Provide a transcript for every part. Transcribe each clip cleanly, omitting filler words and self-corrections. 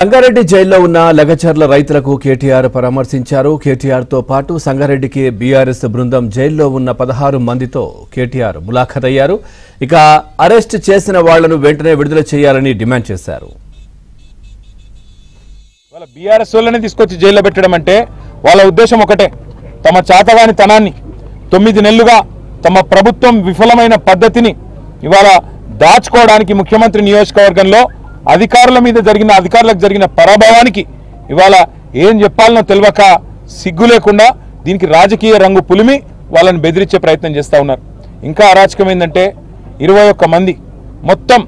సంగారెడ్డి జైల్లో ఉన్న లగచర్ల రైతులకు కేటీఆర్ పరామర్శించారు. కేటీఆర్ తో పాటు సంగారెడ్డికి బీఆర్ఎస్ బృందం జైల్లో ఉన్న 16 మందితో కేటీఆర్ ములాఖత్ అయ్యారు. ఇక అరెస్ట్ చేసిన వాళ్లను వెంటనే విడుదల చేయాలని డిమాండ్ చేశారు. వాళ్ళ బీఆర్ఎస్ వాళ్ళని తీసుకొచ్చి జైల్లో పెట్టడం అంటే వాళ్ళ ఉద్దేశం ఒకటే, తమ చాతగాని తనాన్ని 9 నెలలుగా తమ ప్రభుత్వం విఫలమైన పద్ధతిని ఇవాళ దాచుకోవడానికి ముఖ్యమంత్రి నియోజకవర్గంలో అధికారులకు జరిగిన పరాభవానికి ఇవాళ ఏం చెప్పాలనో తెలియక సిగ్గు లేకుండా దీనికి రాజకీయ రంగు పులిమి వాళ్ళని బెదిరించే ప్రయత్నం చేస్తూ ఉన్నారు. ఇంకా అరాచకం ఏంటంటే 21 మంది మొత్తం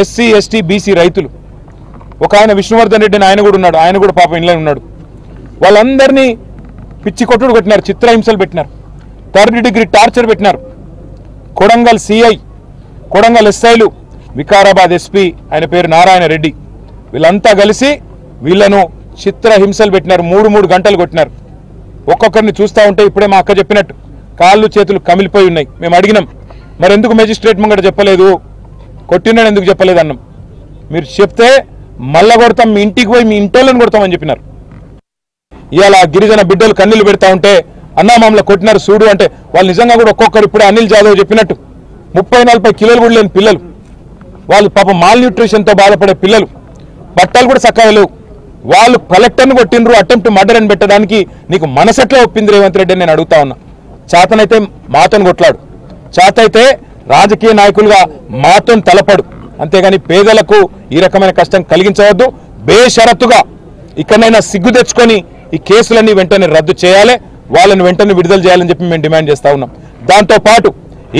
ఎస్సీ ఎస్టీ బీసీ రైతులు, ఒక ఆయన విష్ణువర్ధన్ రెడ్డి ఆయన కూడా ఉన్నాడు, ఆయన కూడా పాపం ఇంట్లో ఉన్నాడు. వాళ్ళందరినీ పిచ్చి కొట్టుడు కొట్టినారు, చిత్రహింసలు పెట్టినారు, 3rd డిగ్రీ టార్చర్ పెట్టినారు. కొడంగల్ సిఐ, కొడంగల్ ఎస్ఐలు, వికారాబాద్ ఎస్పీ ఆయన పేరు నారాయణ రెడ్డి, వీళ్ళంతా కలిసి వీళ్ళను చిత్రహింసలు పెట్టినారు. 3 గంటలు కొట్టినారు. ఒక్కొక్కరిని చూస్తూ ఉంటే ఇప్పుడే మా అక్క చెప్పినట్టు కాళ్ళు చేతులు కమిలిపోయి ఉన్నాయి. మేము అడిగినాం, మరి ఎందుకు మెజిస్ట్రేట్ ముంగట చెప్పలేదు, కొట్టినాడు ఎందుకు చెప్పలేదు అన్నాం. మీరు చెప్తే మళ్ళా కొడతాం, మీ ఇంటికి పోయి మీ ఇంటోళ్ళని కొడతామని చెప్పినారు. ఇవాళ గిరిజన బిడ్డలు కన్నీళ్ళు పెడతా ఉంటే అన్నా మమ్మల్ని కొట్టినారు చూడు అంటే వాళ్ళు నిజంగా కూడా ఒక్కొక్కరు ఇప్పుడే అనిల్ జాదవ్ చెప్పినట్టు 30-40 కిలోలు కూడా లేని పిల్లలు, వాళ్ళు పాపం మాల్ న్యూట్రిషన్తో బాధపడే పిల్లలు, బట్టలు కూడా చక్కగా లేవు. వాళ్ళు కలెక్టర్ని కొట్టినరు, అటెంప్ట్ మర్డర్ అని పెట్టడానికి నీకు మనసెట్లా ఒప్పింది రేవంత్ రెడ్డి అని నేను అడుగుతా ఉన్నా. చేతనైతే మాతోని కొట్లాడు, చేతైతే రాజకీయ నాయకులుగా మాతోని తలపడు, అంతేగాని పేదలకు ఈ రకమైన కష్టం కలిగించవద్దు. బేషరతుగా ఇక్కడైనా సిగ్గు తెచ్చుకొని ఈ కేసులన్నీ వెంటనే రద్దు చేయాలి, వాళ్ళని వెంటనే విడుదల చేయాలని చెప్పి మేము డిమాండ్ చేస్తూ ఉన్నాం. దాంతోపాటు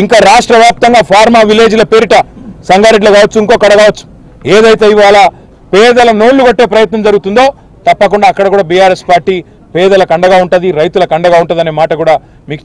ఇంకా రాష్ట్ర వ్యాప్తంగా ఫార్మా విలేజ్ల పేరిట సంగారెడ్డిలో కావచ్చు, ఇంకొకడ కావచ్చు, ఏదైతే ఇవాళ పేదల నోళ్లు కొట్టే ప్రయత్నం జరుగుతుందో తప్పకుండా అక్కడ కూడా బీఆర్ఎస్ పార్టీ పేదలకు అండగా ఉంటుంది, రైతులకు అండగా ఉంటుంది అనే మాట కూడా మీకు